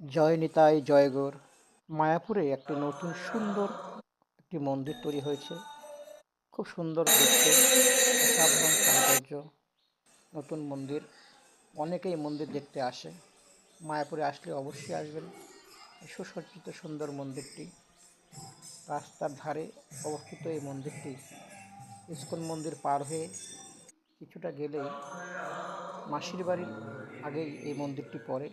জয় নিতাই জয় গৌর। মায়াপুরে একটি নতুন সুন্দর একটি মন্দির তৈরি হয়েছে। খুব সুন্দর দেখতে, অসাধারণ সৌন্দর্য। নতুন মন্দির, অনেকেই মন্দির দেখতে আসে। মায়াপুরে আসলে অবশ্যই আসবেন। সুসজ্জিত সুন্দর মন্দিরটি, রাস্তার ধারে অবস্থিত এই মন্দিরটি। ইসকন মন্দির পার হয়ে কিছুটা গেলেই মাসির বাড়ির আগেই এই মন্দিরটি পড়ে।